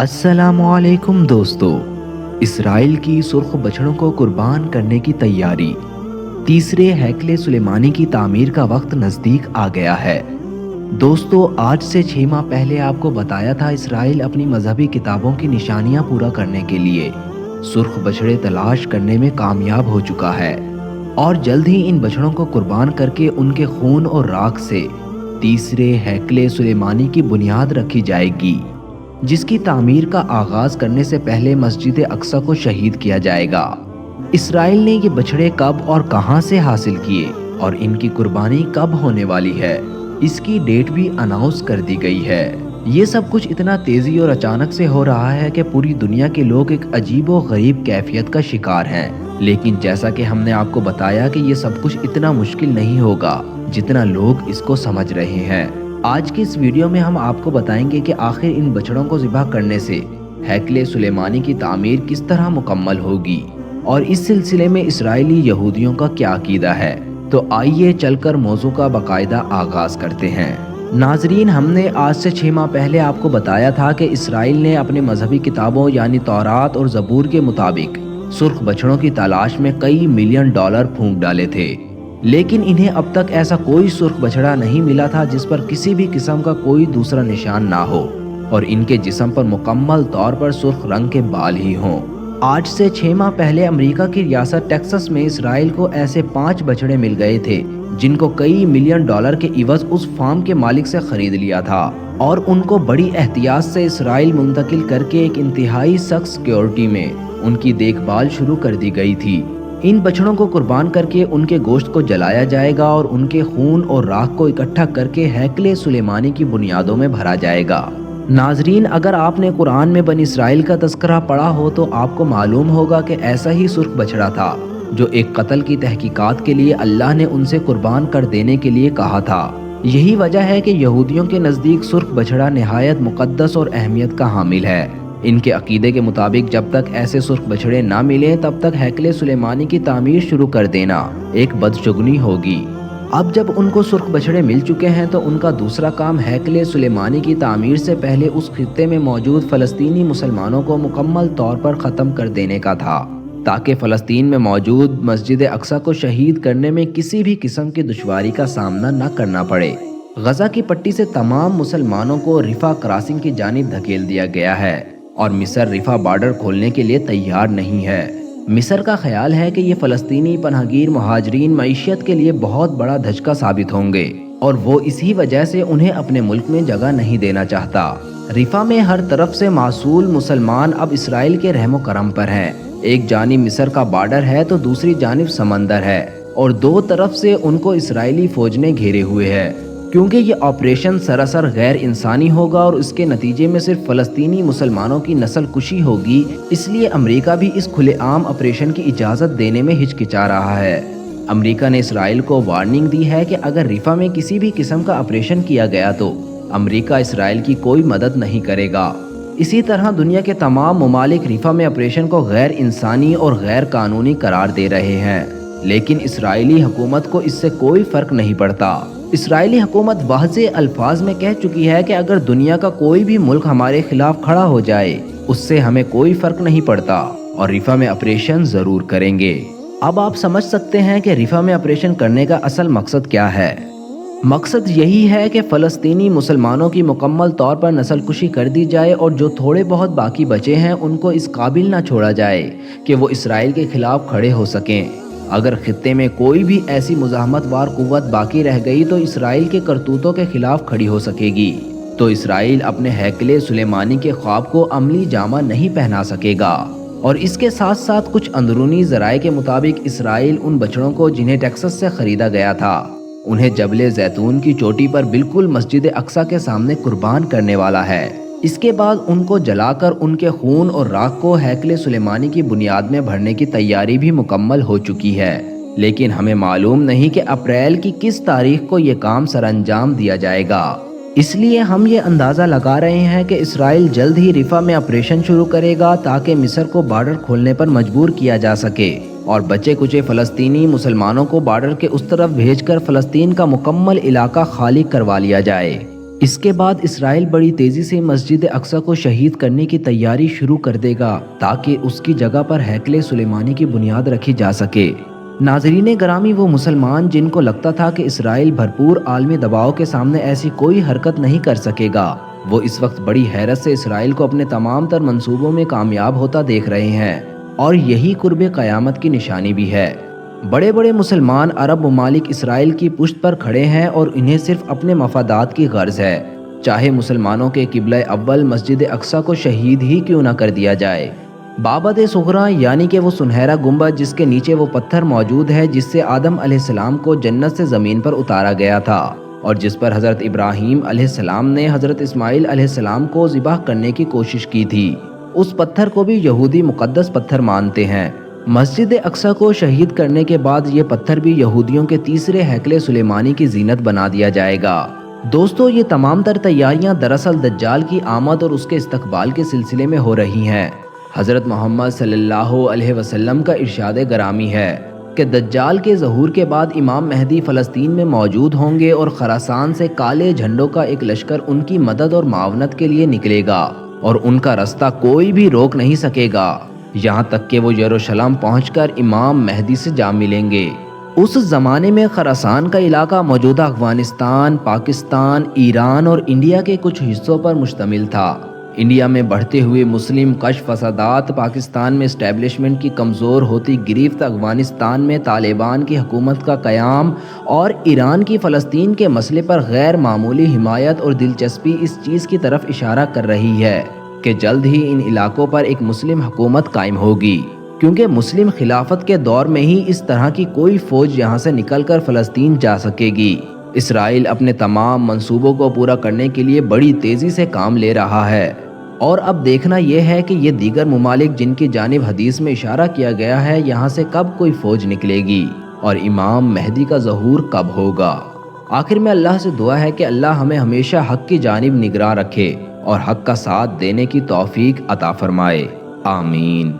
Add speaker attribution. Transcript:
Speaker 1: السلام علیکم دوستو، اسرائیل کی سرخ بچڑوں کو قربان کرنے کی تیاری، تیسرے ہیکل سلیمانی کی تعمیر کا وقت نزدیک آ گیا ہے۔ دوستو، آج سے 6 ماہ پہلے آپ کو بتایا تھا اسرائیل اپنی مذہبی کتابوں کی نشانیاں پورا کرنے کے لیے سرخ بچڑے تلاش کرنے میں کامیاب ہو چکا ہے، اور جلد ہی ان بچڑوں کو قربان کر کے ان کے خون اور راکھ سے تیسرے ہیکل سلیمانی کی بنیاد رکھی جائے گی، جس کی تعمیر کا آغاز کرنے سے پہلے مسجد اقصی کو شہید کیا جائے گا۔ اسرائیل نے یہ بچڑے کب اور کہاں سے حاصل کیے اور ان کی قربانی کب ہونے والی ہے، اس کی ڈیٹ بھی اناؤنس کر دی گئی ہے۔ یہ سب کچھ اتنا تیزی اور اچانک سے ہو رہا ہے کہ پوری دنیا کے لوگ ایک عجیب و غریب کیفیت کا شکار ہیں، لیکن جیسا کہ ہم نے آپ کو بتایا کہ یہ سب کچھ اتنا مشکل نہیں ہوگا جتنا لوگ اس کو سمجھ رہے ہیں۔ آج کی اس ویڈیو میں ہم آپ کو بتائیں گے کہ آخر ان بچڑوں کو ذبح کرنے سے ہیکل سلیمانی کی تعمیر کس طرح مکمل ہوگی، اور اس سلسلے میں اسرائیلی یہودیوں کا کیا عقیدہ ہے۔ تو آئیے چل کر موضوع کا باقاعدہ آغاز کرتے ہیں۔ ناظرین، ہم نے آج سے 6 ماہ پہلے آپ کو بتایا تھا کہ اسرائیل نے اپنے مذہبی کتابوں یعنی تورات اور زبور کے مطابق سرخ بچڑوں کی تلاش میں کئی ملین ڈالر پھونک ڈالے تھے، لیکن انہیں اب تک ایسا کوئی سرخ بچڑا نہیں ملا تھا جس پر کسی بھی قسم کا کوئی دوسرا نشان نہ ہو اور ان کے جسم پر مکمل طور پر سرخ رنگ کے بال ہی ہوں۔ آج سے 6 ماہ پہلے امریکہ کی ریاست ٹیکساس میں اسرائیل کو ایسے 5 بچڑے مل گئے تھے جن کو کئی ملین ڈالر کے عوض اس فارم کے مالک سے خرید لیا تھا، اور ان کو بڑی احتیاط سے اسرائیل منتقل کر کے ایک انتہائی سخت سیکیورٹی میں ان کی دیکھ بھال شروع کر دی گئی تھی۔ ان بچڑوں کو قربان کر کے ان کے گوشت کو جلایا جائے گا اور ان کے خون اور راکھ کو اکٹھا کر کے ہیکل سلیمانی کی بنیادوں میں بھرا جائے گا۔ ناظرین، اگر آپ نے قرآن میں بنی اسرائیل کا تذکرہ پڑھا ہو تو آپ کو معلوم ہوگا کہ ایسا ہی سرخ بچڑا تھا جو ایک قتل کی تحقیقات کے لیے اللہ نے ان سے قربان کر دینے کے لیے کہا تھا۔ یہی وجہ ہے کہ یہودیوں کے نزدیک سرخ بچڑا نہایت مقدس اور اہمیت کا حامل ہے۔ ان کے عقیدے کے مطابق جب تک ایسے سرخ بچڑے نہ ملیں تب تک ہیکل سلیمانی کی تعمیر شروع کر دینا ایک بدشگونی ہوگی۔ اب جب ان کو سرخ بچڑے مل چکے ہیں تو ان کا دوسرا کام ہیکل سلیمانی کی تعمیر سے پہلے اس خطے میں موجود فلسطینی مسلمانوں کو مکمل طور پر ختم کر دینے کا تھا، تاکہ فلسطین میں موجود مسجد اقصی کو شہید کرنے میں کسی بھی قسم کی دشواری کا سامنا نہ کرنا پڑے۔ غزہ کی پٹی سے تمام مسلمانوں کو رفح کراسنگ کی جانب دھکیل دیا گیا ہے، اور مصر رفح بارڈر کھولنے کے لیے تیار نہیں ہے۔ مصر کا خیال ہے کہ یہ فلسطینی پناہ گیر مہاجرین معیشت کے لیے بہت بڑا دھچکا ثابت ہوں گے، اور وہ اسی وجہ سے انہیں اپنے ملک میں جگہ نہیں دینا چاہتا۔ رفح میں ہر طرف سے معصول مسلمان اب اسرائیل کے رحم و کرم پر ہیں۔ ایک جانب مصر کا بارڈر ہے تو دوسری جانب سمندر ہے، اور دو طرف سے ان کو اسرائیلی فوج نے گھیرے ہوئے ہے۔ کیونکہ یہ آپریشن سراسر غیر انسانی ہوگا اور اس کے نتیجے میں صرف فلسطینی مسلمانوں کی نسل کشی ہوگی، اس لیے امریکہ بھی اس کھلے عام آپریشن کی اجازت دینے میں ہچکچا رہا ہے۔ امریکہ نے اسرائیل کو وارننگ دی ہے کہ اگر رفح میں کسی بھی قسم کا آپریشن کیا گیا تو امریکہ اسرائیل کی کوئی مدد نہیں کرے گا۔ اسی طرح دنیا کے تمام ممالک رفح میں آپریشن کو غیر انسانی اور غیر قانونی قرار دے رہے ہیں، لیکن اسرائیلی حکومت کو اس سے کوئی فرق نہیں پڑتا۔ اسرائیلی حکومت واضح الفاظ میں کہہ چکی ہے کہ اگر دنیا کا کوئی بھی ملک ہمارے خلاف کھڑا ہو جائے اس سے ہمیں کوئی فرق نہیں پڑتا، اور رفح میں آپریشن ضرور کریں گے۔ اب آپ سمجھ سکتے ہیں کہ رفح میں آپریشن کرنے کا اصل مقصد کیا ہے۔ مقصد یہی ہے کہ فلسطینی مسلمانوں کی مکمل طور پر نسل کشی کر دی جائے، اور جو تھوڑے بہت باقی بچے ہیں ان کو اس قابل نہ چھوڑا جائے کہ وہ اسرائیل کے خلاف کھڑے ہو سکیں۔ اگر خطے میں کوئی بھی ایسی مزاحمت وار قوت باقی رہ گئی تو اسرائیل کے کرتوتوں کے خلاف کھڑی ہو سکے گی، تو اسرائیل اپنے ہیکل سلیمانی کے خواب کو عملی جامہ نہیں پہنا سکے گا۔ اور اس کے ساتھ ساتھ کچھ اندرونی ذرائع کے مطابق اسرائیل ان بچڑوں کو جنہیں ٹیکساس سے خریدا گیا تھا انہیں جبل زیتون کی چوٹی پر بالکل مسجد اقصی کے سامنے قربان کرنے والا ہے۔ اس کے بعد ان کو جلا کر ان کے خون اور راکھ کو ہیکل سلیمانی کی بنیاد میں بھرنے کی تیاری بھی مکمل ہو چکی ہے، لیکن ہمیں معلوم نہیں کہ اپریل کی کس تاریخ کو یہ کام سر انجام دیا جائے گا۔ اس لیے ہم یہ اندازہ لگا رہے ہیں کہ اسرائیل جلد ہی رفح میں آپریشن شروع کرے گا تاکہ مصر کو بارڈر کھولنے پر مجبور کیا جا سکے، اور بچے کچے فلسطینی مسلمانوں کو بارڈر کے اس طرف بھیج کر فلسطین کا مکمل علاقہ خالی کروا لیا جائے۔ اس کے بعد اسرائیل بڑی تیزی سے مسجد اقصی کو شہید کرنے کی تیاری شروع کر دے گا تاکہ اس کی جگہ پر ہیکل سلیمانی کی بنیاد رکھی جا سکے۔ ناظرین گرامی، وہ مسلمان جن کو لگتا تھا کہ اسرائیل بھرپور عالمی دباؤ کے سامنے ایسی کوئی حرکت نہیں کر سکے گا، وہ اس وقت بڑی حیرت سے اسرائیل کو اپنے تمام تر منصوبوں میں کامیاب ہوتا دیکھ رہے ہیں، اور یہی قرب قیامت کی نشانی بھی ہے۔ بڑے بڑے مسلمان عرب ممالک اسرائیل کی پشت پر کھڑے ہیں اور انہیں صرف اپنے مفادات کی غرض ہے، چاہے مسلمانوں کے قبلہ اول مسجد اقصی کو شہید ہی کیوں نہ کر دیا جائے۔ بابت صغریٰ یعنی کہ وہ سنہرا گنبد جس کے نیچے وہ پتھر موجود ہے جس سے آدم علیہ السلام کو جنت سے زمین پر اتارا گیا تھا اور جس پر حضرت ابراہیم علیہ السلام نے حضرت اسماعیل علیہ السلام کو ذبح کرنے کی کوشش کی تھی، اس پتھر کو بھی یہودی مقدس پتھر مانتے ہیں۔ مسجد اقصی کو شہید کرنے کے بعد یہ پتھر بھی یہودیوں کے تیسرے ہیکل سلیمانی کی زینت بنا دیا جائے گا۔ دوستو، یہ تمام تر تیاریاں دراصل دجال کی آمد اور اس کے استقبال کے سلسلے میں ہو رہی ہیں۔ حضرت محمد صلی اللہ علیہ وسلم کا ارشاد گرامی ہے کہ دجال کے ظہور کے بعد امام مہدی فلسطین میں موجود ہوں گے اور خراسان سے کالے جھنڈوں کا ایک لشکر ان کی مدد اور معاونت کے لیے نکلے گا اور ان کا رستہ کوئی بھی روک نہیں سکے گا، یہاں تک کہ وہ یروشلم پہنچ کر امام مہدی سے جا ملیں گے۔ اس زمانے میں خراسان کا علاقہ موجودہ افغانستان، پاکستان، ایران اور انڈیا کے کچھ حصوں پر مشتمل تھا۔ انڈیا میں بڑھتے ہوئے مسلم کش فسادات، پاکستان میں اسٹیبلشمنٹ کی کمزور ہوتی گرفت، افغانستان میں طالبان کی حکومت کا قیام اور ایران کی فلسطین کے مسئلے پر غیر معمولی حمایت اور دلچسپی اس چیز کی طرف اشارہ کر رہی ہے کہ جلد ہی ان علاقوں پر ایک مسلم حکومت قائم ہوگی، کیونکہ مسلم خلافت کے دور میں ہی اس طرح کی کوئی فوج یہاں سے نکل کر فلسطین جا سکے گی۔ اسرائیل اپنے تمام منصوبوں کو پورا کرنے کے لیے بڑی تیزی سے کام لے رہا ہے، اور اب دیکھنا یہ ہے کہ یہ دیگر ممالک جن کی جانب حدیث میں اشارہ کیا گیا ہے یہاں سے کب کوئی فوج نکلے گی اور امام مہدی کا ظہور کب ہوگا۔ آخر میں اللہ سے دعا ہے کہ اللہ ہمیں ہمیشہ حق کی جانب نگراں رکھے اور حق کا ساتھ دینے کی توفیق عطا فرمائے، آمین۔